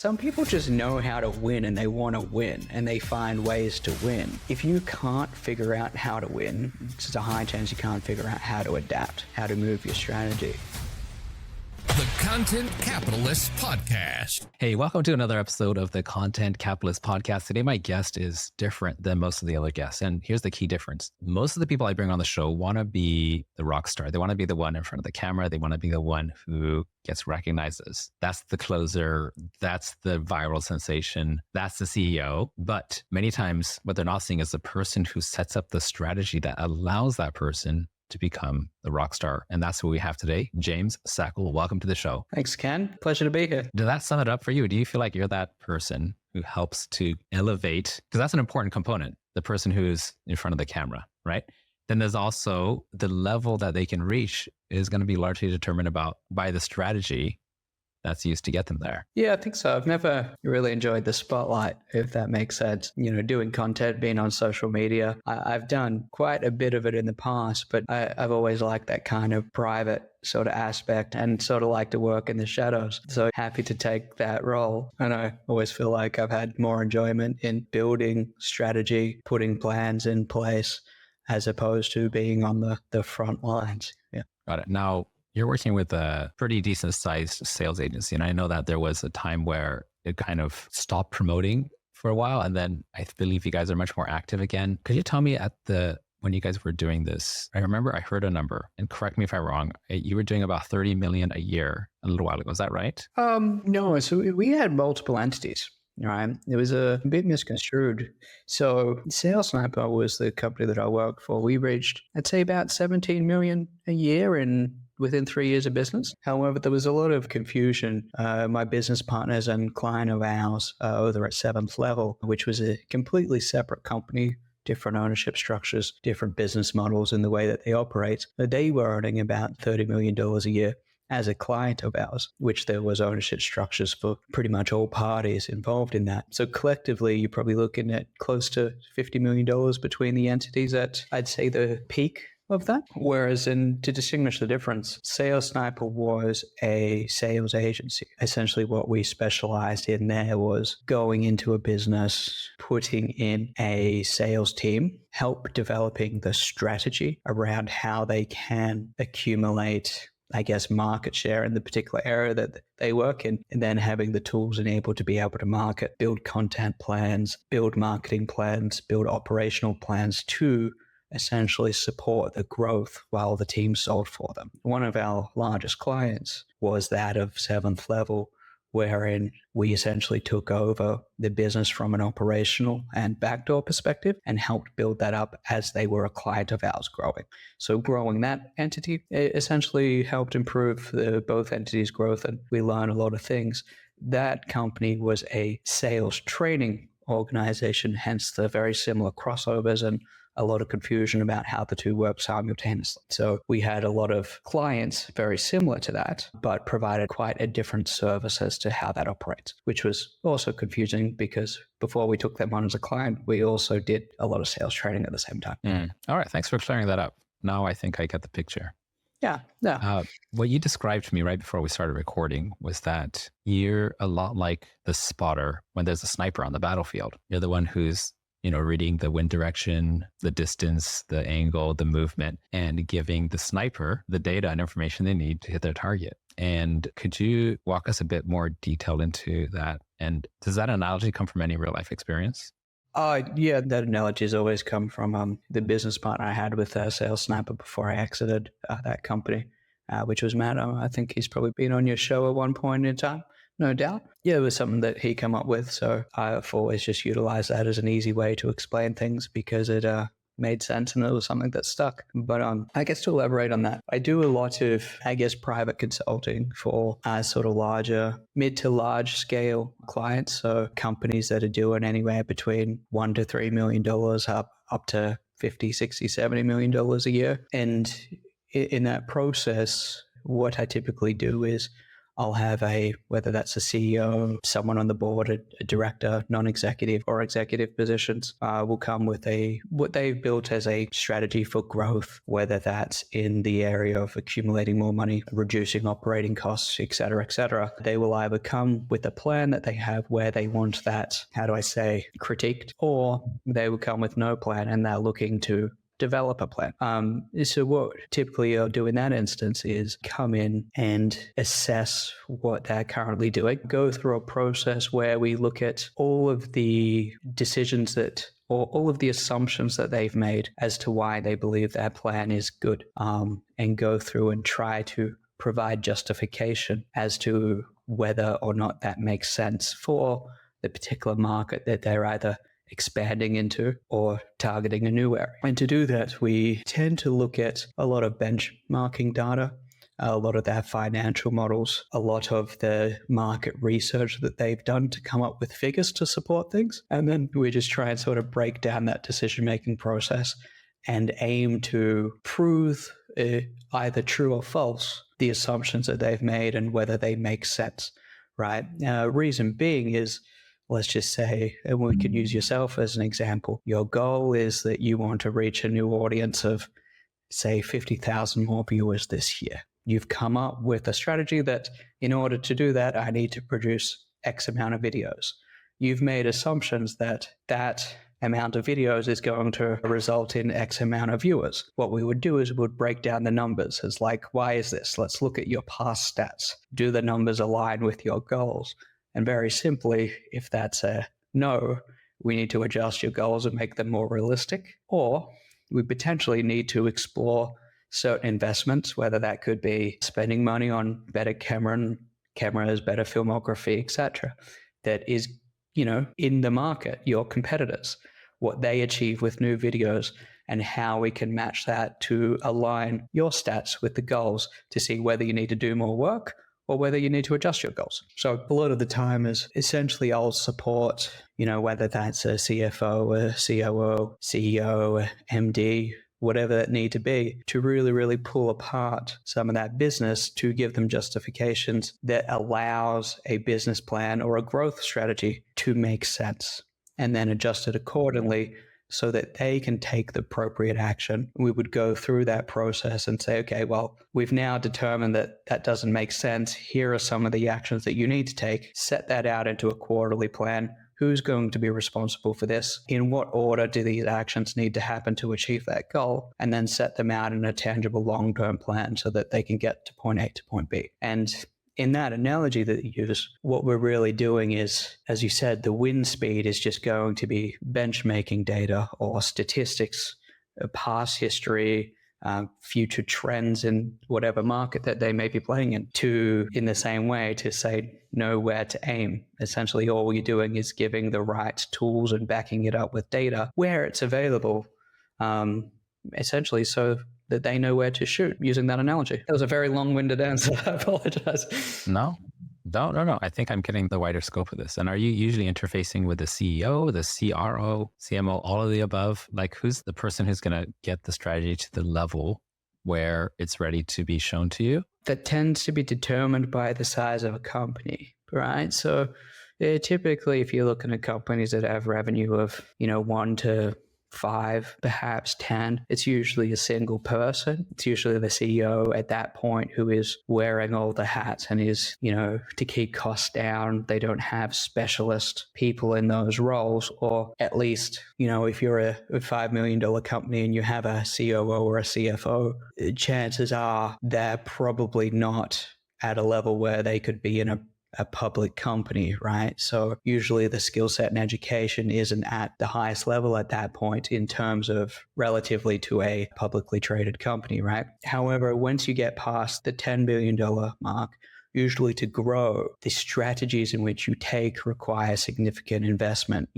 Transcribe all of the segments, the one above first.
Some people just know how to win and they want to win and they find ways to win. If you can't figure out how to win, it's a high chance you can't figure out how to adapt, how to move your strategy. The Content Capitalist Podcast. Hey, welcome to another episode of the Content Capitalist Podcast. Today, my guest is different than most of the other guests. And here's the key difference. Most of the people I bring on the show want to be the rock star. They want to be the one in front of the camera. They want to be the one who gets recognized as that's the closer. That's the viral sensation. That's the CEO. But many times what they're not seeing is the person who sets up the strategy that allows that person to become the rock star. And that's what we have today. James Sackl, welcome to the show. Thanks, Ken. Pleasure to be here. Did that sum it up for you? Do you feel like you're that person who helps to elevate? Because that's an important component, the person who's in front of the camera, right? Then there's also the level that they can reach is going to be largely determined by the strategy that's used to get them there. Yeah, I think so. I've never really enjoyed the spotlight, if that makes sense. You know, doing content, being on social media. I've done quite a bit of it in the past, but I've always liked that kind of private sort of aspect and sort of like to work in the shadows. So happy to take that role. And I always feel like I've had more enjoyment in building strategy, putting plans in place, as opposed to being on the front lines. Yeah. Got it. Now, you're working with a pretty decent sized sales agency. And I know that there was a time where it kind of stopped promoting for a while. And then I believe you guys are much more active again. Could you tell me when you guys were doing this, I remember I heard a number, and correct me if I'm wrong, you were doing about 30 million a year a little while ago. Is that right? No. So we had multiple entities. Right. It was a bit misconstrued. So Sales Sniper was the company that I worked for. We reached, I'd say, about 17 million a year within 3 years of business. However, there was a lot of confusion. My business partners and client of ours over at Seventh Level, which was a completely separate company, different ownership structures, different business models in the way that they operate. They were earning about $30 million a year as a client of ours, which there was ownership structures for pretty much all parties involved in that. So collectively, you're probably looking at close to $50 million between the entities at, I'd say, the peak of that. Whereas to distinguish the difference, Sales Sniper was a sales agency. Essentially what we specialized in there was going into a business, putting in a sales team, help developing the strategy around how they can accumulate, I guess, market share in the particular area that they work in, and then having the tools and able to market, build content plans, build marketing plans, build operational plans to essentially support the growth while the team sold for them. One of our largest clients was that of Seventh Level, wherein we essentially took over the business from an operational and backdoor perspective and helped build that up as they were a client of ours growing. So growing that entity essentially helped improve both entities' growth, and we learned a lot of things. That company was a sales training organization, hence the very similar crossovers and a lot of confusion about how the two work simultaneously. So we had a lot of clients very similar to that, but provided quite a different service as to how that operates, which was also confusing because before we took them on as a client, we also did a lot of sales training at the same time. All right. Thanks for clearing that up. Now I think I get the picture. Yeah. What you described to me right before we started recording was that you're a lot like the spotter when there's a sniper on the battlefield. You're the one who's reading the wind direction, the distance, the angle, the movement, and giving the sniper the data and information they need to hit their target. And could you walk us a bit more detailed into that? And does that analogy come from any real life experience? Yeah, that analogy has always come from the business partner I had with Sales Sniper before I exited that company, which was Matt. I think he's probably been on your show at one point in time. No doubt. Yeah, it was something that he came up with. So I've always just utilized that as an easy way to explain things because it made sense and it was something that stuck. But I guess to elaborate on that, I do a lot of, private consulting for sort of mid to large scale clients. So companies that are doing anywhere between $1 to $3 million up to $50, $60, $70 million a year. And in that process, what I typically do is I'll have whether that's a CEO, someone on the board, a director, non-executive or executive positions, will come with what they've built as a strategy for growth, whether that's in the area of accumulating more money, reducing operating costs, et cetera, et cetera. They will either come with a plan that they have where they want that, critiqued, or they will come with no plan and they're looking to develop a plan. So what typically you'll do in that instance is come in and assess what they're currently doing, go through a process where we look at all of the decisions or all of the assumptions that they've made as to why they believe their plan is good, and go through and try to provide justification as to whether or not that makes sense for the particular market that they're either expanding into or targeting a new area. And to do that, we tend to look at a lot of benchmarking data, a lot of their financial models, a lot of the market research that they've done to come up with figures to support things. And then we just try and sort of break down that decision-making process and aim to prove either true or false the assumptions that they've made and whether they make sense, right? Reason being is, let's just say, and we could use yourself as an example, your goal is that you want to reach a new audience of, say, 50,000 more viewers this year. You've come up with a strategy that in order to do that, I need to produce X amount of videos. You've made assumptions that amount of videos is going to result in X amount of viewers. What we would do is we would break down the numbers as like, why is this? Let's look at your past stats. Do the numbers align with your goals? And very simply, if that's a no, we need to adjust your goals and make them more realistic. Or we potentially need to explore certain investments, whether that could be spending money on better cameras, better filmography, etc. That is, in the market, your competitors, what they achieve with new videos, and how we can match that to align your stats with the goals to see whether you need to do more work or whether you need to adjust your goals. So a lot of the time is essentially I'll support, whether that's a CFO, a COO, CEO, MD, whatever that need to be, to really, really pull apart some of that business to give them justifications that allows a business plan or a growth strategy to make sense, and then adjust it accordingly so that they can take the appropriate action. We would go through that process and say, okay, well, we've now determined that doesn't make sense. Here are some of the actions that you need to take. Set that out into a quarterly plan. Who's going to be responsible for this? In what order do these actions need to happen to achieve that goal? And then set them out in a tangible long-term plan so that they can get to point A to point B. And in that analogy that you use, what we're really doing is, as you said, the wind speed is just going to be benchmarking data or statistics, past history, future trends in whatever market that they may be playing in the same way to say, know where to aim. Essentially, all you're doing is giving the right tools and backing it up with data where it's available, essentially so that they know where to shoot, using that analogy. That was a very long-winded answer. I apologize. No. I think I'm getting the wider scope of this. And are you usually interfacing with the CEO, the CRO, CMO, all of the above? Like, who's the person who's going to get the strategy to the level where it's ready to be shown to you? That tends to be determined by the size of a company, right? So typically, if you're looking at companies that have revenue of, 1 to 5, perhaps 10, it's usually a single person. It's usually the CEO at that point who is wearing all the hats and is, to keep costs down. They don't have specialist people in those roles, or at least, if you're a $5 million company and you have a COO or a CFO, chances are they're probably not at a level where they could be in a public company, right? So usually the skill set and education isn't at the highest level at that point in terms of relatively to a publicly traded company, right? However, once you get past the $10 billion mark, usually to grow, the strategies in which you take require significant investment.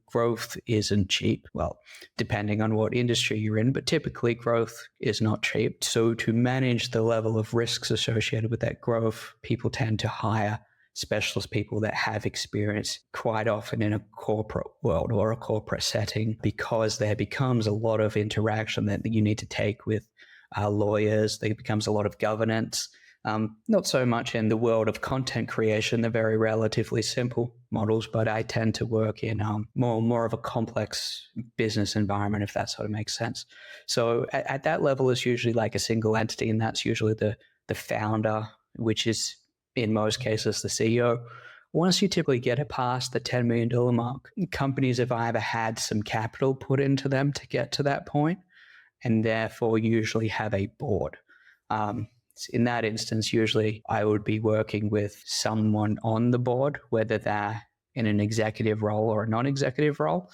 Growth isn't cheap. Well, depending on what industry you're in, but typically growth is not cheap. So to manage the level of risks associated with that growth, people tend to hire specialist people that have experience quite often in a corporate world or a corporate setting, because there becomes a lot of interaction that you need to take with lawyers. There becomes a lot of governance. Not so much in the world of content creation. They're very relatively simple models, but I tend to work in more of a complex business environment, if that sort of makes sense. So at that level, it's usually like a single entity, and that's usually the founder, which is in most cases the CEO. Once you typically get it past the $10 million mark, companies have either had some capital put into them to get to that point, and therefore usually have a board. In that instance, usually I would be working with someone on the board, whether they're in an executive role or a non-executive role,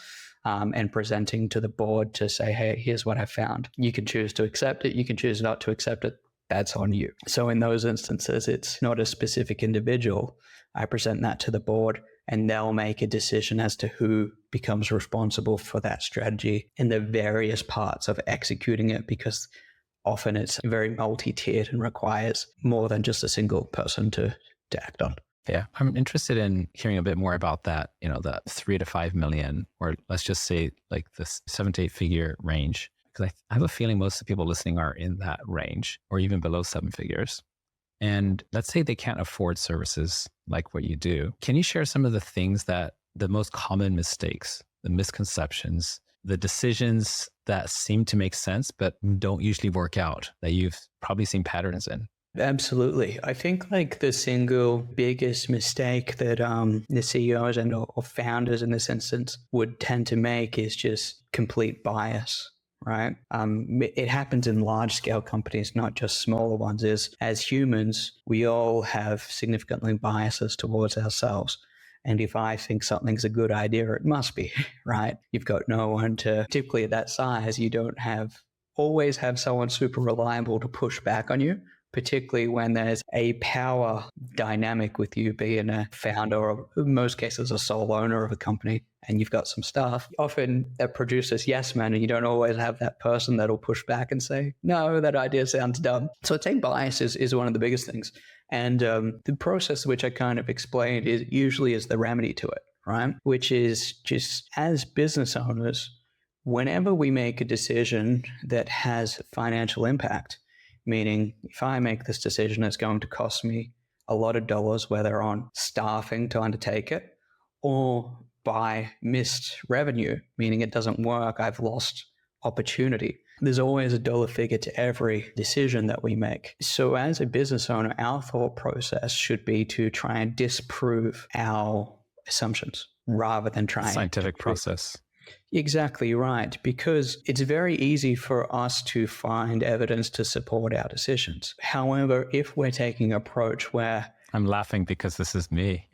and presenting to the board to say, hey, here's what I found. You can choose to accept it. You can choose not to accept it. That's on you. So in those instances, it's not a specific individual. I present that to the board, and they'll make a decision as to who becomes responsible for that strategy and the various parts of executing it, because often it's very multi-tiered and requires more than just a single person to act on. Yeah, I'm interested in hearing a bit more about that, the 3 to 5 million, or let's just say like this 7 to 8 figure range. Because I have a feeling most of the people listening are in that range or even below 7 figures. And let's say they can't afford services like what you do. Can you share some of the things that the most common mistakes, the misconceptions, the decisions that seem to make sense, but don't usually work out that you've probably seen patterns in? Absolutely. I think like the single biggest mistake that the CEOs and or founders in this instance would tend to make is just complete bias. Right. It happens in large scale companies, not just smaller ones. As humans, we all have significantly biases towards ourselves. And if I think something's a good idea, it must be, right? You've got no one to, typically at that size, you don't always have someone super reliable to push back on you, particularly when there's a power dynamic with you being a founder or in most cases a sole owner of a company, and you've got some staff. Often that produces yes men, and you don't always have that person that'll push back and say, no, that idea sounds dumb. So I'd say bias is one of the biggest things. And the process which I kind of explained is the remedy to it, right? Which is just as business owners, whenever we make a decision that has financial impact, meaning if I make this decision, it's going to cost me a lot of dollars, whether on staffing to undertake it or by missed revenue, meaning it doesn't work, I've lost opportunity. There's always a dollar figure to every decision that we make. So as a business owner, our thought process should be to try and disprove our assumptions rather than try scientific process. Exactly right, because it's very easy for us to find evidence to support our decisions. However, if we're taking an approach where... I'm laughing because this is me,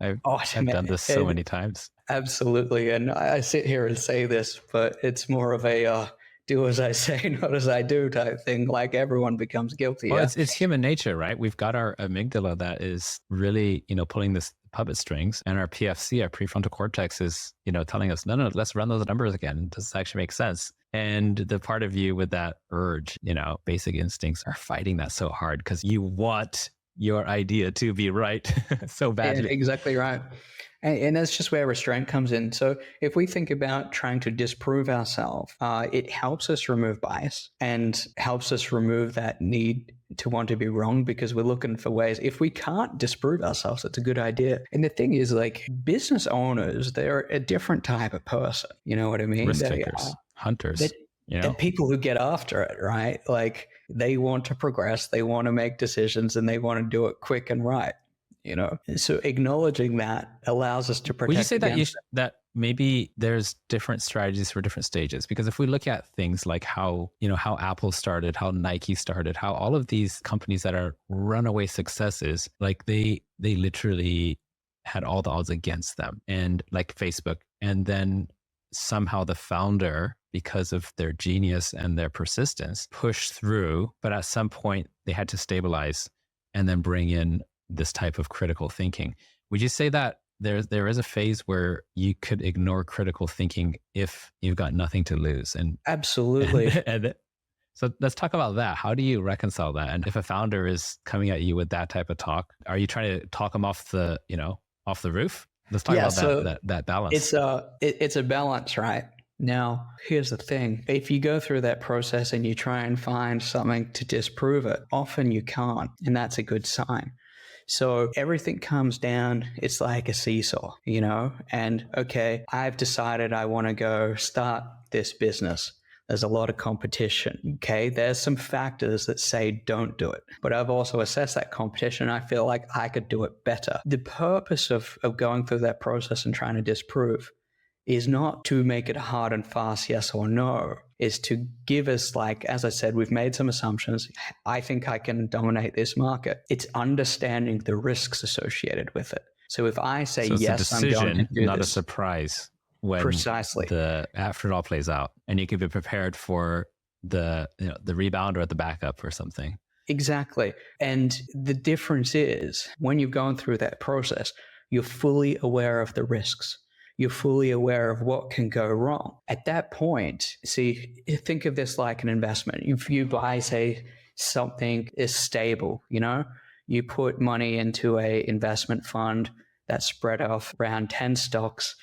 I've done this so many times. Absolutely. And I sit here and say this, but it's more of a do as I say, not as I do type thing. Like everyone becomes guilty. Well, it's human nature, right? We've got our amygdala that is really, pulling this puppet strings, and our PFC, our prefrontal cortex, is, telling us, no, let's run those numbers again. Does this actually make sense? And the part of you with that urge, basic instincts are fighting that so hard because you want your idea to be right so badly. Yeah, exactly right. And that's just where restraint comes in. So if we think about trying to disprove ourselves, it helps us remove bias and helps us remove that need to want to be wrong, because we're looking for ways. If we can't disprove ourselves, it's a good idea. And the thing is, like, business owners, they're a different type of person. You know what I mean? Risk takers, hunters. And people who get after it, right? Like, they want to progress, they want to make decisions, and they want to do it quick and right. So acknowledging that allows us to protect. Would you say that that maybe there's different strategies for different stages? Because if we look at things like how Apple started, how Nike started, how all of these companies that are runaway successes, like they literally had all the odds against them, and like Facebook, and then somehow the founder, because of their genius and their persistence, pushed through, but at some point they had to stabilize and then bring in this type of critical thinking. Would you say that there is a phase where you could ignore critical thinking if you've got nothing to lose? And absolutely. So let's talk about that. How do you reconcile that? And if a founder is coming at you with that type of talk, are you trying to talk them off the roof? Let's talk about that balance. It's a balance, right? Now, here's the thing. If you go through that process and you try and find something to disprove it, often you can't, and that's a good sign. So everything comes down, it's like a seesaw, and okay, I've decided I want to go start this business. There's a lot of competition. Okay. There's some factors that say don't do it. But I've also assessed that competition. And I feel like I could do it better. The purpose of going through that process and trying to disprove is not to make it hard and fast, yes or no, is to give us, like, as I said, we've made some assumptions. I think I can dominate this market. It's understanding the risks associated with it. So if I say, so it's yes, a decision, I'm going to do not this, a surprise when precisely after it all plays out, and you can be prepared for the rebound or the backup or something. Exactly. And the difference is when you've gone through that process, you're fully aware of the risks. You're fully aware of what can go wrong. At that point, see, think of this like an investment. If you buy, say, something is stable, you put money into a investment fund that's spread off around 10 stocks.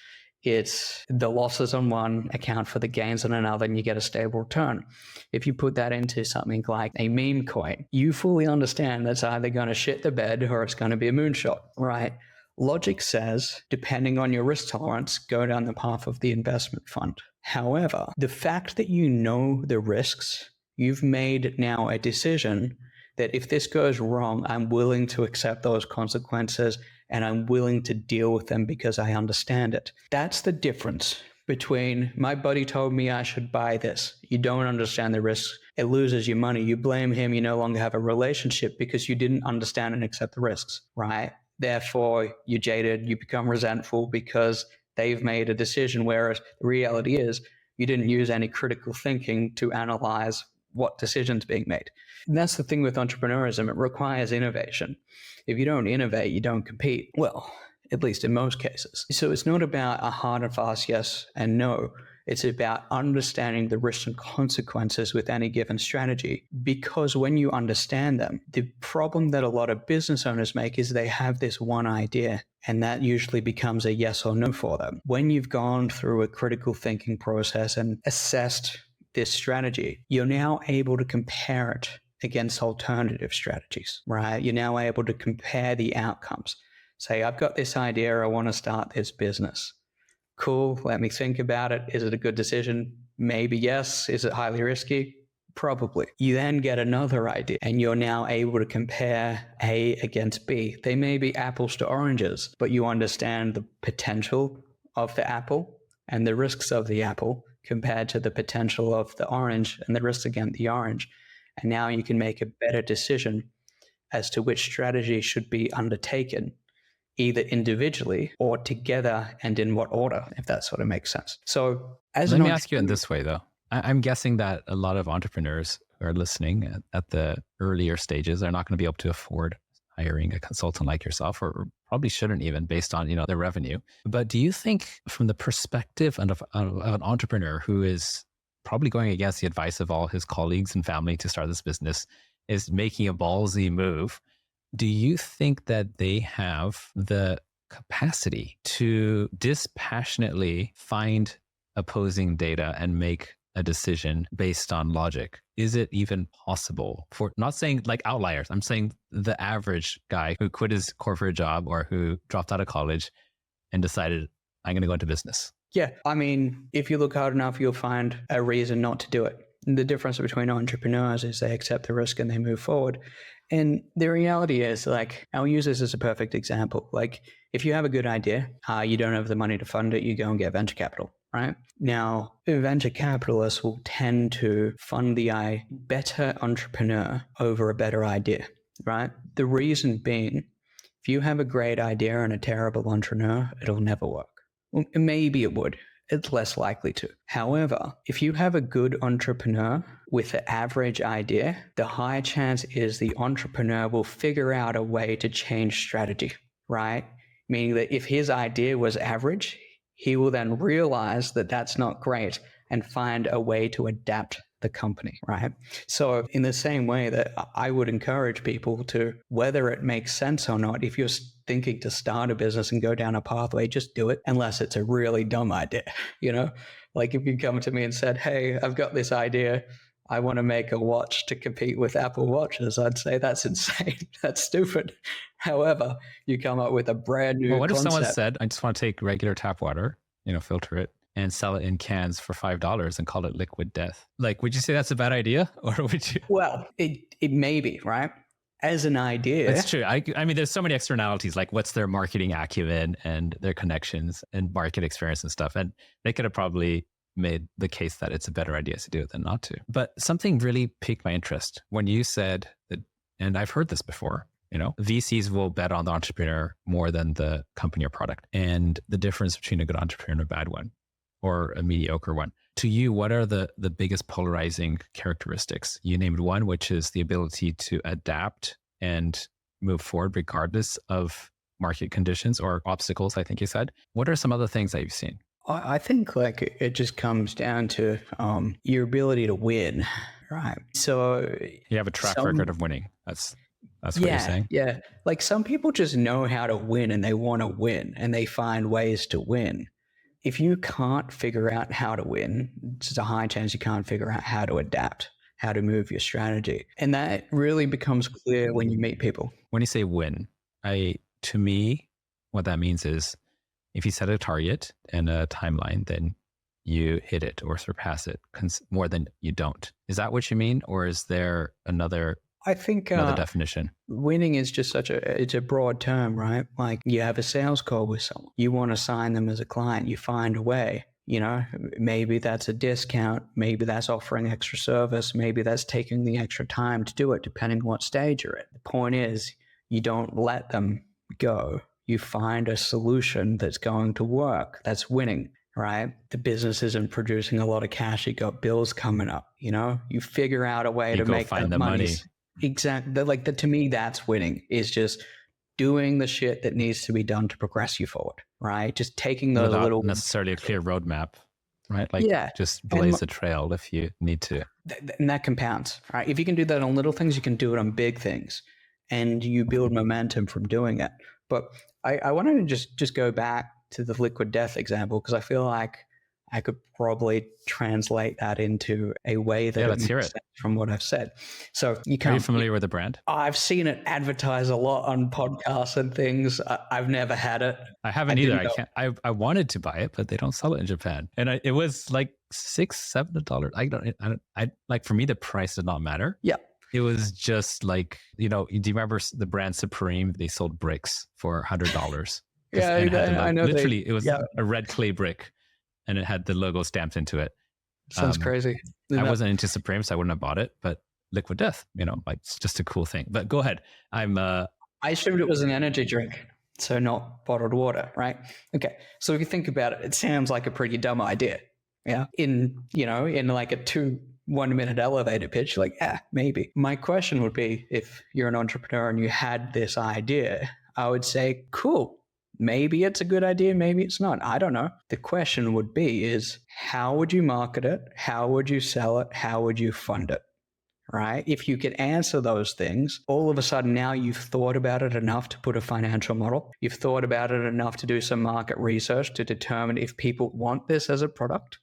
It's the losses on one account for the gains on another, and you get a stable return. If you put that into something like a meme coin, you fully understand that's either going to shit the bed or it's going to be a moonshot, right? Logic says, depending on your risk tolerance, go down the path of the investment fund. However, the fact that you know the risks, you've made now a decision that if this goes wrong, I'm willing to accept those consequences and I'm willing to deal with them because I understand it. That's the difference between my buddy told me I should buy this. You don't understand the risks. It loses your money. You blame him. You no longer have a relationship because you didn't understand and accept the risks, right? Therefore, you're jaded. You become resentful because they've made a decision, whereas the reality is you didn't use any critical thinking to analyze what decisions being made. And that's the thing with entrepreneurism. It requires innovation. If you don't innovate, you don't compete. Well, at least in most cases. So it's not about a hard and fast yes and no. It's about understanding the risks and consequences with any given strategy. Because when you understand them, the problem that a lot of business owners make is they have this one idea, and that usually becomes a yes or no for them. When you've gone through a critical thinking process and assessed this strategy, you're now able to compare it against alternative strategies, right? You're now able to compare the outcomes. Say, I've got this idea, I want to start this business. Cool, let me think about it. Is it a good decision? Maybe yes. Is it highly risky? Probably. You then get another idea and you're now able to compare A against B. They may be apples to oranges, but you understand the potential of the apple and the risks of the apple compared to the potential of the orange and the risks against the orange. And now you can make a better decision as to which strategy should be undertaken, either individually or together, and in what order, if that sort of makes sense. So let me ask you in this way, though. I'm guessing that a lot of entrepreneurs who are listening at the earlier stages are not going to be able to afford hiring a consultant like yourself, or probably shouldn't even, based on their revenue. But do you think, from the perspective of an entrepreneur who is probably going against the advice of all his colleagues and family to start this business, is making a ballsy move, do you think that they have the capacity to dispassionately find opposing data and make a decision based on logic? Is it even possible for, not saying like outliers, I'm saying the average guy who quit his corporate job or who dropped out of college and decided, I'm going to go into business? Yeah. I mean, if you look hard enough, you'll find a reason not to do it. The difference between entrepreneurs is they accept the risk and they move forward. And the reality is, like, I'll use this as a perfect example. Like, if you have a good idea, you don't have the money to fund it, you go and get venture capital, right? Now, venture capitalists will tend to fund the better entrepreneur over a better idea, right? The reason being, if you have a great idea and a terrible entrepreneur, it'll never work. Well, maybe it would. It's less likely to. However, if you have a good entrepreneur with an average idea, the high chance is the entrepreneur will figure out a way to change strategy, right? Meaning that if his idea was average, he will then realize that that's not great and find a way to adapt the company, right? So in the same way that I would encourage people to, whether it makes sense or not, if you're thinking to start a business and go down a pathway, just do it unless it's a really dumb idea, you know? Like if you come to me and said, hey, I've got this idea, I want to make a watch to compete with Apple Watches, I'd say that's insane. That's stupid. However, you come up with a brand new what if concept. someone said, I just want to take regular tap water, filter it and sell it in cans for $5 and call it liquid death? Like, would you say that's a bad idea? Or would you? Well, it may be, right? As an idea. That's true. I mean, there's so many externalities, like what's their marketing acumen and their connections and market experience and stuff. And they could have probably made the case that it's a better idea to do it than not to. But something really piqued my interest when you said that, and I've heard this before, VCs will bet on the entrepreneur more than the company or product, and the difference between a good entrepreneur and a bad one or a mediocre one. To you, what are the biggest polarizing characteristics? You named one, which is the ability to adapt and move forward regardless of market conditions or obstacles, I think you said. What are some other things that you've seen? I think like it just comes down to your ability to win, right? So you have a track record of winning. That's what you're saying? Yeah. Like some people just know how to win and they want to win and they find ways to win. If you can't figure out how to win, there's a high chance you can't figure out how to adapt, how to move your strategy. And that really becomes clear when you meet people. When you say win, to me, what that means is if you set a target and a timeline, then you hit it or surpass it more than you don't. Is that what you mean? Or is there another definition? Winning is just it's a broad term, right? Like you have a sales call with someone, you want to sign them as a client, you find a way, maybe that's a discount, maybe that's offering extra service, maybe that's taking the extra time to do it, depending on what stage you're at. The point is, you don't let them go. You find a solution that's going to work. That's winning, right? The business isn't producing a lot of cash. You got bills coming up, you figure out a way to make find the money. Exactly. Like to me, that's winning, is just doing the shit that needs to be done to progress you forward, right? Just taking those without necessarily a clear roadmap, right? Like just blaze a trail if you need to. And that compounds, right? If you can do that on little things, you can do it on big things, and you build momentum from doing it. But I wanted to just go back to the liquid death example, because I feel like I could probably translate that into a way that let's hear it from what I've said. So are you familiar with the brand? I've seen it advertised a lot on podcasts and things. I've never had it. I haven't either. I wanted to buy it, but they don't sell it in Japan. And it was like $6-7. I like, for me, the price did not matter. Yeah. It was just like, do you remember the brand Supreme? They sold bricks for $100. Yeah, I know. Literally, it was a red clay brick, and it had the logo stamped into it. Sounds crazy. I wasn't into Supreme, so I wouldn't have bought it. But liquid death, like it's just a cool thing. But go ahead. I assumed it was an energy drink, so not bottled water, right? Okay. So if you think about it, it sounds like a pretty dumb idea. Yeah. In like a 1-minute elevator pitch, like, maybe. My question would be, if you're an entrepreneur and you had this idea, I would say, cool. Maybe it's a good idea, maybe it's not. I don't know. The question would be is, how would you market it? How would you sell it? How would you fund it? Right? If you could answer those things, all of a sudden now you've thought about it enough to put a financial model. You've thought about it enough to do some market research to determine if people want this as a product.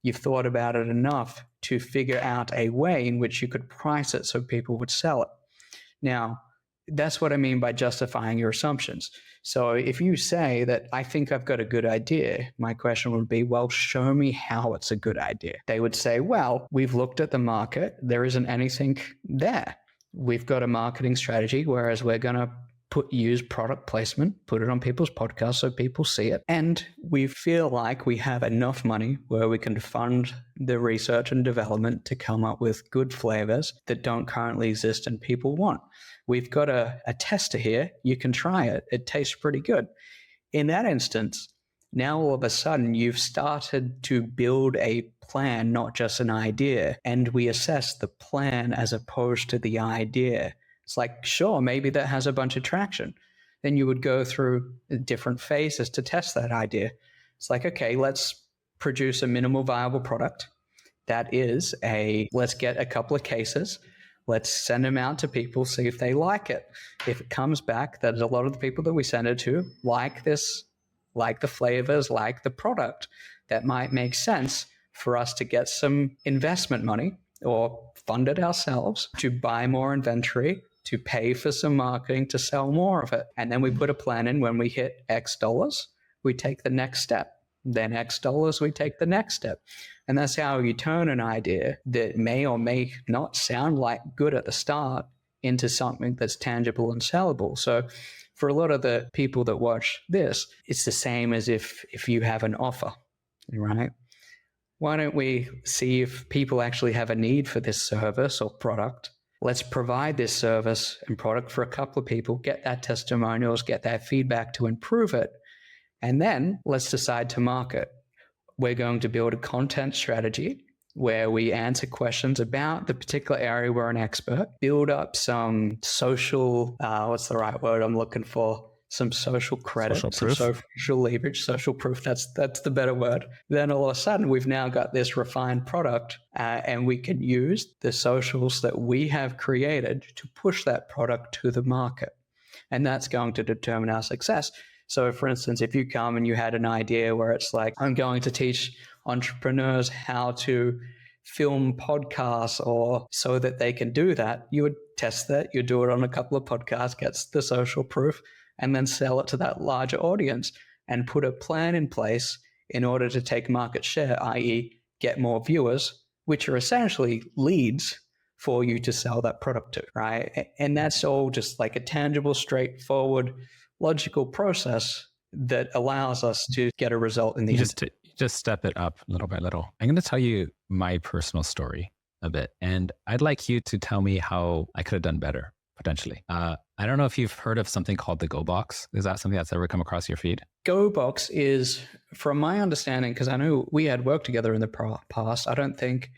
You've thought about it enough to figure out a way in which you could price it so people would sell it. Now, that's what I mean by justifying your assumptions. So if you say that I think I've got a good idea, my question would be, well, show me how it's a good idea. They would say, well, we've looked at the market. There isn't anything there. We've got a marketing strategy, whereas we're going to use product placement, put it on people's podcasts so people see it. And we feel like we have enough money where we can fund the research and development to come up with good flavors that don't currently exist and people want. We've got a tester here. You can try it. It tastes pretty good. In that instance, now all of a sudden you've started to build a plan, not just an idea. And we assess the plan as opposed to the idea. It's like, sure, maybe that has a bunch of traction. Then you would go through different phases to test that idea. It's like, okay, let's produce a minimal viable product. That is let's get a couple of cases. Let's send them out to people, see if they like it. If it comes back that a lot of the people that we send it to like this, like the flavors, like the product, that might make sense for us to get some investment money or fund it ourselves to buy more inventory, to pay for some marketing, to sell more of it. And then we put a plan in. When we hit X dollars, we take the next step. Then X dollars, we take the next step. And that's how you turn an idea that may or may not sound like good at the start into something that's tangible and sellable. So for a lot of the people that watch this, it's the same as if you have an offer, right? Why don't we see if people actually have a need for this service or product? Let's provide this service and product for a couple of people, get that testimonials, get that feedback to improve it. And then let's decide to market. We're going to build a content strategy where we answer questions about the particular area we're an expert, build up some social, what's the right word I'm looking for? Some social credit, social leverage, social proof. That's the better word. Then all of a sudden, we've now got this refined product, and we can use the socials that we have created to push that product to the market. And that's going to determine our success. So for instance, if you come and you had an idea where it's like, I'm going to teach entrepreneurs how to film podcasts or so that they can do that, you would test that, you do it on a couple of podcasts, gets the social proof, and then sell it to that larger audience and put a plan in place in order to take market share, i.e. get more viewers, which are essentially leads for you to sell that product to, right? And that's all just like a tangible, straightforward, logical process that allows us to get a result in the end. Just step it up little by little. I'm going to tell you my personal story a bit, and I'd like you to tell me how I could have done better, potentially. I don't know if you've heard of something called the GoBox. Is that something that's ever come across your feed? GoBox is, from my understanding, because I know we had worked together in the past, I don't think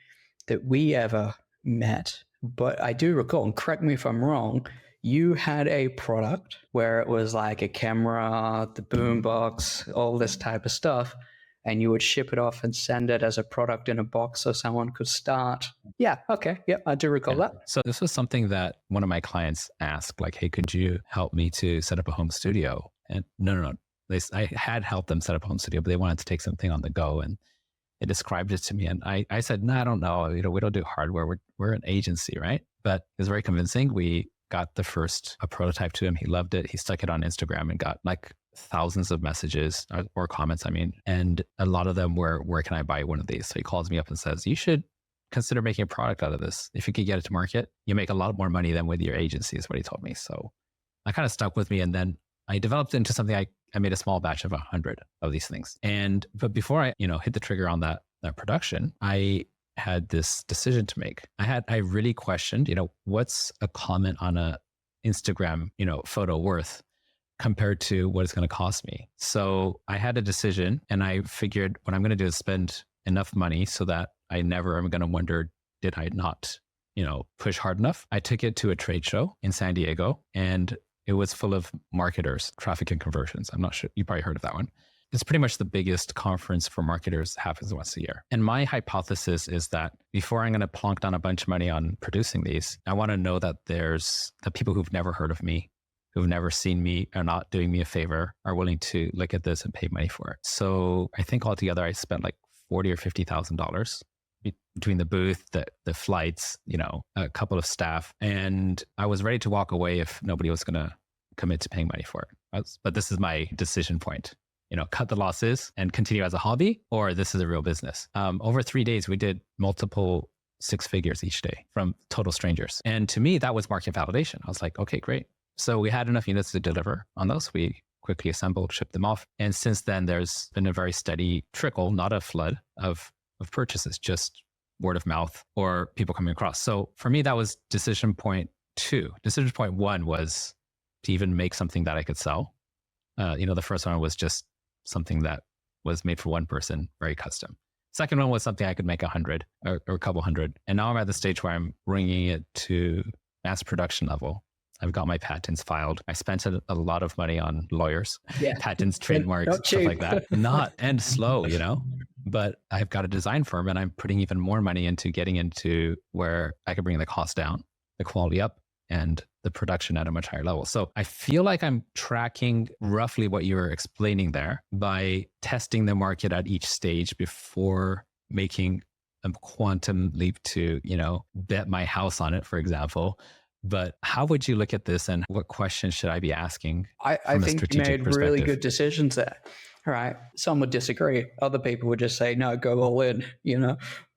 that we ever met, but I do recall, and correct me if I'm wrong, you had a product where it was like a camera, the boombox, all this type of stuff, and you would ship it off and send it as a product in a box so someone could start. Yeah, okay. Yep, I do recall that. So this was something that one of my clients asked, like, hey, could you help me to set up a home studio? And no. I had helped them set up a home studio, but they wanted to take something on the go. And they described it to me. And I said, no, I don't know. We don't do hardware. We're an agency, right? But it was very convincing. We got a prototype to him. He loved it. He stuck it on Instagram and got like thousands of messages or comments, and a lot of them were, where can I buy one of these? So he calls me up and says, you should consider making a product out of this. If you could get it to market, you make a lot more money than with your agency, is what he told me. So that kind of stuck with me. And then I developed into something. I made a small batch of 100 of these things. But before I, hit the trigger on that production, I had this decision to make. I really questioned, what's a comment on a Instagram, photo worth compared to what it's going to cost me. So I had a decision, and I figured what I'm going to do is spend enough money so that I never am going to wonder, did I not, push hard enough? I took it to a trade show in San Diego, and it was full of marketers, traffic and conversions. I'm not sure, you probably heard of that one. It's pretty much the biggest conference for marketers, happens once a year. And my hypothesis is that before I'm going to plonk down a bunch of money on producing these, I want to know that there's the people who've never heard of me, who've never seen me, are not doing me a favor, are willing to look at this and pay money for it. So I think altogether I spent like $40,000 or $50,000 between the booth, the flights, a couple of staff, and I was ready to walk away if nobody was going to commit to paying money for it. But this is my decision point. Cut the losses and continue as a hobby, or this is a real business. Over 3 days, we did multiple 6 figures each day from total strangers. And to me, that was market validation. I was like, okay, great. So we had enough units to deliver on those. We quickly assembled, shipped them off. And since then, there's been a very steady trickle, not a flood of purchases, just word of mouth or people coming across. So for me, that was decision point 2. Decision point 1 was to even make something that I could sell. The first one was just something that was made for one person, very custom. Second one was something I could make 100 or a couple hundred. And now I'm at the stage where I'm bringing it to mass production level. I've got my patents filed. I spent a lot of money on lawyers, patents, trademarks, stuff like that. And slow, but I've got a design firm and I'm putting even more money into getting into where I can bring the cost down, the quality up, and the production at a much higher level. So I feel like I'm tracking roughly what you were explaining there by testing the market at each stage before making a quantum leap to, bet my house on it, for example. But how would you look at this, and what questions should I be asking I from a think you strategic made perspective? really good decisions there. All right. Some would disagree. Other people would just say, no, go all in,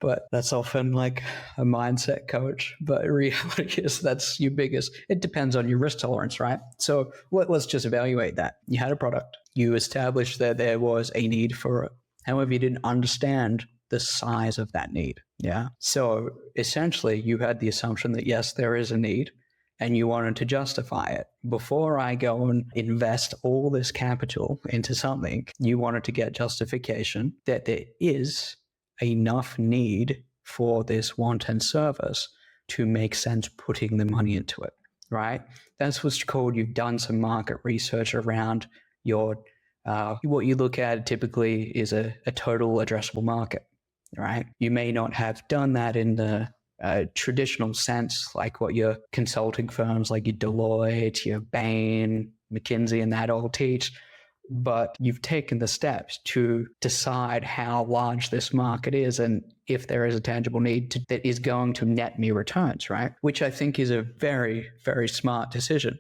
but that's often like a mindset coach. But reality is that's your biggest, it depends on your risk tolerance, right? So let's just evaluate that. You had a product. You established that there was a need for it. However, you didn't understand the size of that need. Yeah. So essentially you had the assumption that yes, there is a need, and you wanted to justify it. Before I go and invest all this capital into something, you wanted to get justification that there is enough need for this want and service to make sense putting the money into it, right? That's what's called, you've done some market research around your, what you look at typically is a total addressable market, right? You may not have done that in the traditional sense, like what your consulting firms like your Deloitte, your Bain, McKinsey, and that all teach, but you've taken the steps to decide how large this market is and if there is a tangible need that is going to net me returns, right? Which I think is a very, very smart decision,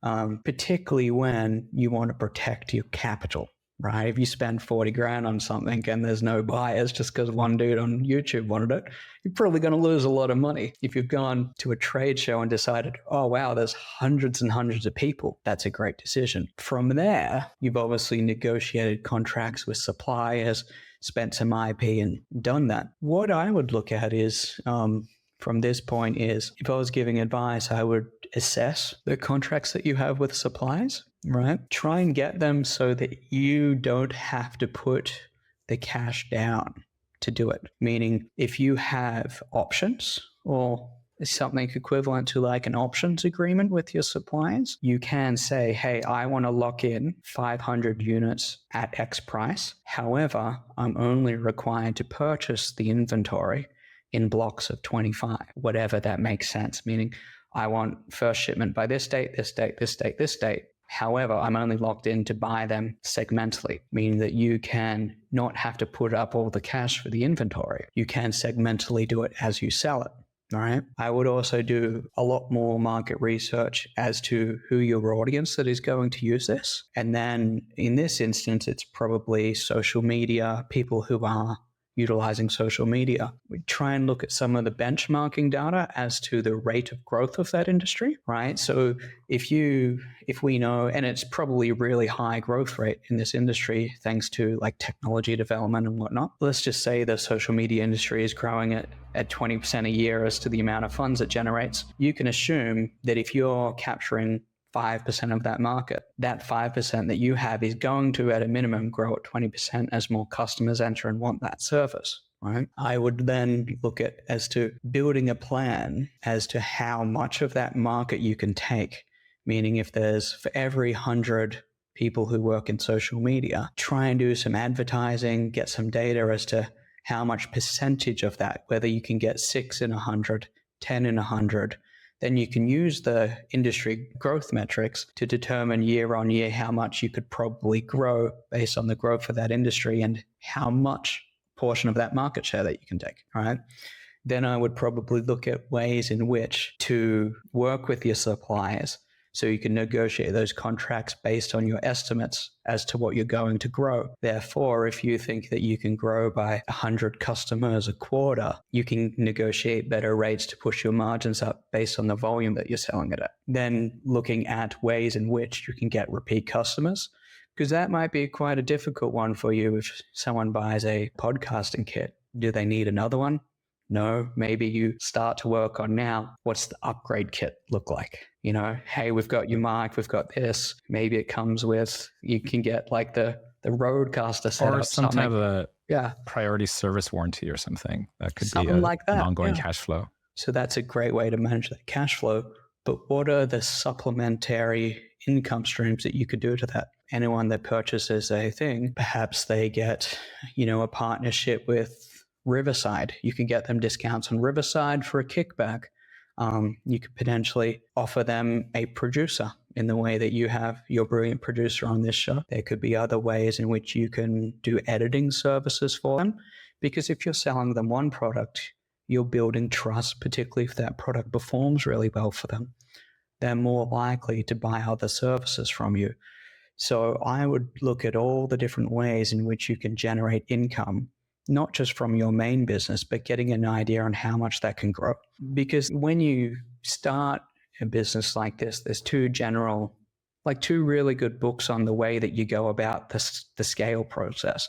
particularly when you want to protect your capital. Right? If you spend 40 grand on something and there's no buyers just because one dude on YouTube wanted it, you're probably going to lose a lot of money. If you've gone to a trade show and decided, oh, wow, there's hundreds and hundreds of people, that's a great decision. From there, you've obviously negotiated contracts with suppliers, spent some IP and done that. What I would look at is, from this point is, if I was giving advice, I would assess the contracts that you have with suppliers, right? Try and get them so that you don't have to put the cash down to do it. Meaning if you have options or something equivalent to like an options agreement with your suppliers, you can say, hey, I want to lock in 500 units at X price. However, I'm only required to purchase the inventory in blocks of 25, whatever that makes sense. Meaning I want first shipment by this date, this date, this date, this date. However, I'm only locked in to buy them segmentally, meaning that you can not have to put up all the cash for the inventory. You can segmentally do it as you sell it. All right. I would also do a lot more market research as to who your audience that is going to use this. And then in this instance, it's probably social media, people who are utilizing social media. We try and look at some of the benchmarking data as to the rate of growth of that industry, right? So if we know, and it's probably a really high growth rate in this industry, thanks to like technology development and whatnot. Let's just say the social media industry is growing at 20% a year as to the amount of funds it generates. You can assume that if you're capturing 5% of that market, that 5% that you have is going to, at a minimum, grow at 20% as more customers enter and want that service, right? I would then look at as to building a plan as to how much of that market you can take. Meaning if there's, for every 100 people who work in social media, try and do some advertising, get some data as to how much percentage of that, whether you can get 6 in 100, 10 in 100, then you can use the industry growth metrics to determine year on year how much you could probably grow based on the growth of that industry and how much portion of that market share that you can take, all right? Then I would probably look at ways in which to work with your suppliers so you can negotiate those contracts based on your estimates as to what you're going to grow. Therefore, if you think that you can grow by 100 customers a quarter, you can negotiate better rates to push your margins up based on the volume that you're selling it at. Then looking at ways in which you can get repeat customers, because that might be quite a difficult one for you. If someone buys a podcasting kit, do they need another one? No, maybe you start to work on now, what's the upgrade kit look like? You know, hey, we've got your mic, we've got this. Maybe it comes with, you can get like the Rodecaster setup. Or some type of a priority service warranty or something. That could something be like that, an ongoing cash flow. So that's a great way to manage that cash flow. But what are the supplementary income streams that you could do to that. Anyone that purchases a thing, perhaps they get, a partnership with Riverside. You can get them discounts on Riverside for a kickback. You could potentially offer them a producer in the way that you have your brilliant producer on this show. There could be other ways in which you can do editing services for them, because if you're selling them one product, you're building trust, particularly if that product performs really well for them. They're more likely to buy other services from you. So I would look at all the different ways in which you can generate income, not just from your main business, but getting an idea on how much that can grow. Because when you start a business like this, there's two really good books on the way that you go about the scale process.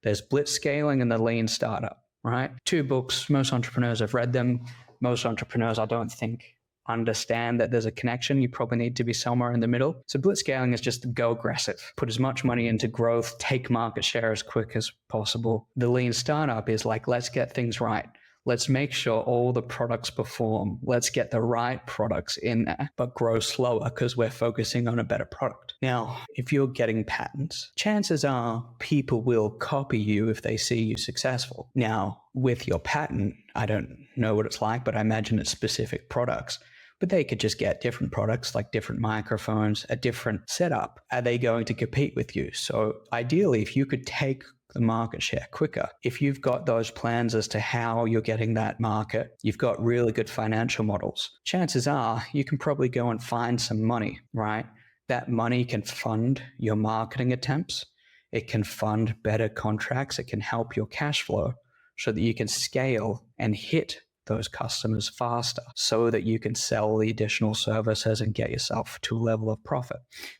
There's Blitz Scaling and the Lean Startup, right? Two books. Most entrepreneurs have read them. Most entrepreneurs, I don't think, understand that there's a connection. You probably need to be somewhere in the middle. So blitz scaling is just go aggressive, put as much money into growth, take market share as quick as possible. The lean startup is like, let's get things right. Let's make sure all the products perform. Let's get the right products in there, but grow slower because we're focusing on a better product. Now, if you're getting patents, chances are people will copy you if they see you successful. Now, with your patent, I don't know what it's like, but I imagine it's specific products. But they could just get different products like different microphones, a different setup. Are they going to compete with you? So ideally, if you could take the market share quicker, if you've got those plans as to how you're getting that market, you've got really good financial models, chances are you can probably go and find some money, right? That money can fund your marketing attempts. It can fund better contracts. It can help your cash flow so that you can scale and hit those customers faster so that you can sell the additional services and get yourself to a level of profit.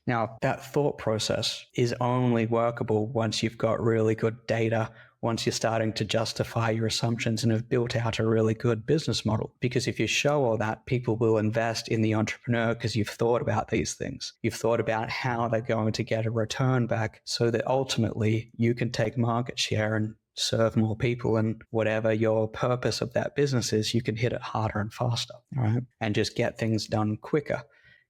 Now, that thought process is only workable once you've got really good data, once you're starting to justify your assumptions and have built out a really good business model. Because if you show all that, people will invest in the entrepreneur because you've thought about these things. You've thought about how they're going to get a return back so that ultimately you can take market share and serve more people, and whatever your purpose of that business is, you can hit it harder and faster, right? And just get things done quicker.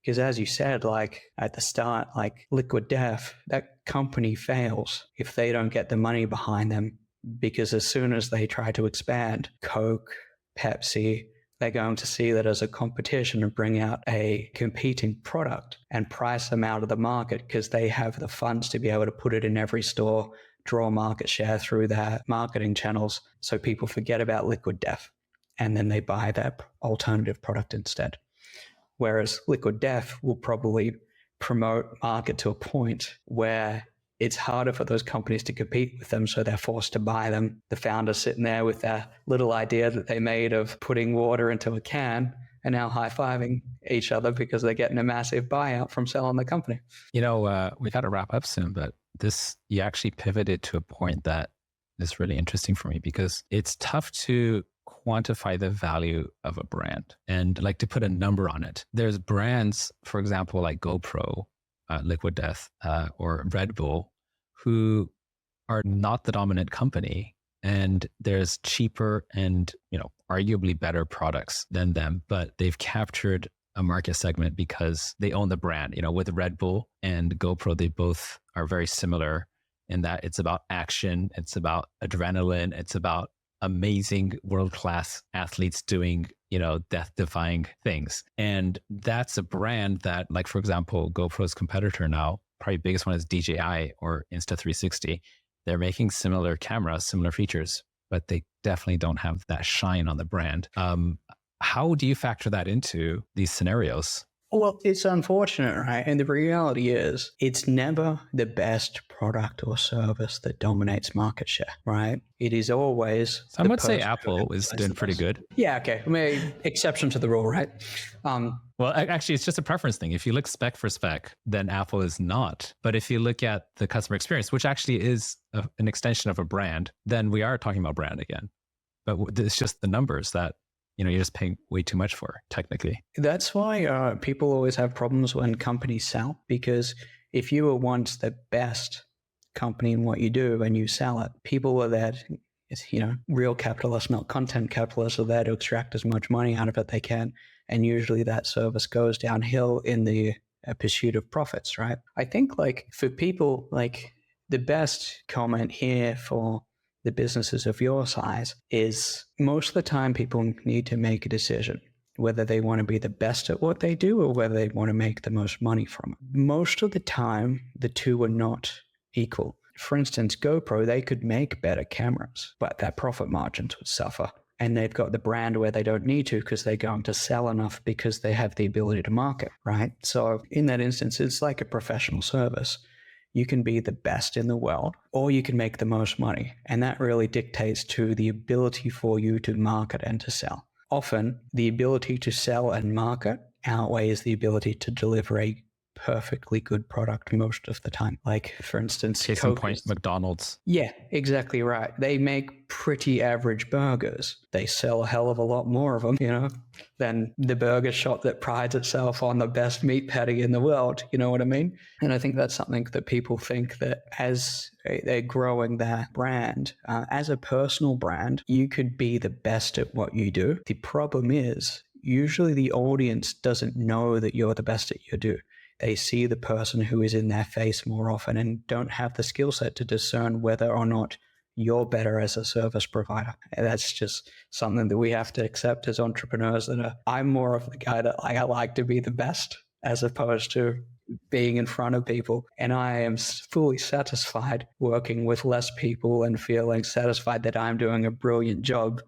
Because as you said, like at the start, like Liquid Death, that company fails if they don't get the money behind them, because as soon as they try to expand, Coke, Pepsi, they're going to see that as a competition and bring out a competing product and price them out of the market because they have the funds to be able to put it in every store, draw market share through their marketing channels, so people forget about Liquid Death and then they buy that alternative product instead. Whereas Liquid Death will probably promote market to a point where it's harder for those companies to compete with them, so they're forced to buy them. The founder's sitting there with their little idea that they made of putting water into a can and now high-fiving each other because they're getting a massive buyout from selling the company. We got to wrap up soon, but you actually pivoted to a point that is really interesting for me, because it's tough to quantify the value of a brand and like to put a number on it. There's brands, for example, like GoPro, Liquid Death, or Red Bull, who are not the dominant company, and there's cheaper and arguably better products than them, but they've captured a market segment because they own the brand. With Red Bull and GoPro, they both are very similar in that it's about action, it's about adrenaline, it's about amazing world-class athletes doing, death-defying things. And that's a brand that, like, for example, GoPro's competitor now, probably biggest one is DJI or Insta360. They're making similar cameras, similar features, but they definitely don't have that shine on the brand. How do you factor that into these scenarios? Well, it's unfortunate, right? And the reality is it's never the best product or service that dominates market share, right? It is always... I would say Apple is doing pretty good. Yeah, okay. I mean, exception to the rule, right? Well, actually, it's just a preference thing. If you look spec for spec, then Apple is not. But if you look at the customer experience, which actually is an extension of a brand, then we are talking about brand again. But it's just the numbers that you're just paying way too much for, technically. That's why people always have problems when companies sell, because if you were once the best company in what you do and you sell it, people were there, real capitalists, not content capitalists, are there to extract as much money out of it they can. And usually that service goes downhill in the a pursuit of profits, right? I think like for people, like the best comment here for the businesses of your size is most of the time people need to make a decision whether they want to be the best at what they do or whether they want to make the most money from it. Most of the time, the two are not equal. For instance, GoPro, they could make better cameras, but their profit margins would suffer. And they've got the brand where they don't need to because they're going to sell enough because they have the ability to market, right? So in that instance, it's like a professional service. You can be the best in the world or you can make the most money. And that really dictates to the ability for you to market and to sell. Often, the ability to sell and market outweighs the ability to deliver a perfectly good product most of the time. Like, for instance, case in point, McDonald's. Yeah, exactly right. They make pretty average burgers. They sell a hell of a lot more of them, than the burger shop that prides itself on the best meat patty in the world. You know what I mean? And I think that's something that people think that as they're growing their brand, as a personal brand, you could be the best at what you do. The problem is, usually the audience doesn't know that you're the best at what you do. They see the person who is in their face more often and don't have the skill set to discern whether or not you're better as a service provider. And that's just something that we have to accept as entrepreneurs. That I'm more of the guy that I like to be the best as opposed to being in front of people. And I am fully satisfied working with less people and feeling satisfied that I'm doing a brilliant job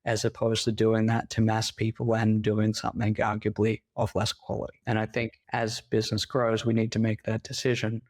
as opposed to doing that to mass people and doing something arguably of less quality. And I think as business grows, we need to make that decision.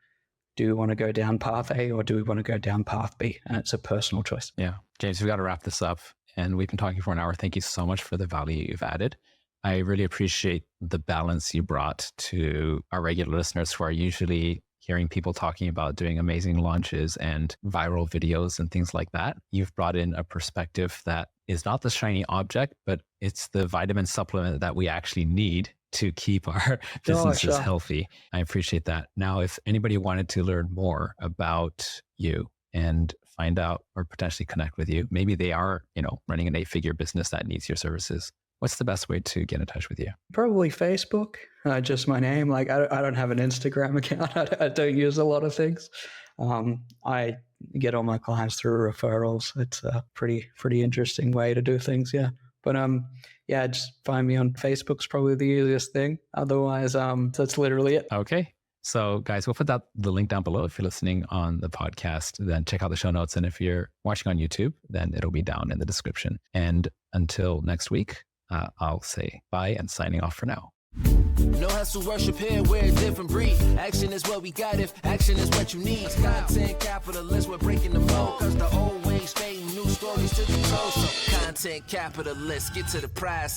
Do we want to go down path A or do we want to go down path B? And it's a personal choice. Yeah. James, we've got to wrap this up. And we've been talking for an hour. Thank you so much for the value you've added. I really appreciate the balance you brought to our regular listeners who are usually hearing people talking about doing amazing launches and viral videos and things like that. You've brought in a perspective that is not the shiny object, but it's the vitamin supplement that we actually need to keep our businesses healthy. I appreciate that. Now, if anybody wanted to learn more about you and find out or potentially connect with you, maybe they are, running an 8-figure business that needs your services, what's the best way to get in touch with you? Probably Facebook, just my name. Like I don't have an Instagram account. I don't use a lot of things. I get all my clients through referrals. It's a pretty interesting way to do things. Yeah. But just find me on Facebook's probably the easiest thing. Otherwise, that's literally it. Okay. So guys, we'll put the link down below. If you're listening on the podcast, then check out the show notes. And if you're watching on YouTube, then it'll be down in the description. And until next week, I'll say bye and signing off for now. No hustle worship here, we're a different breed. Action is what we got if action is what you need. Content capitalists, we're breaking the mold. Cause the old ways fading, new stories to be told. So content capitalists, get to the prize.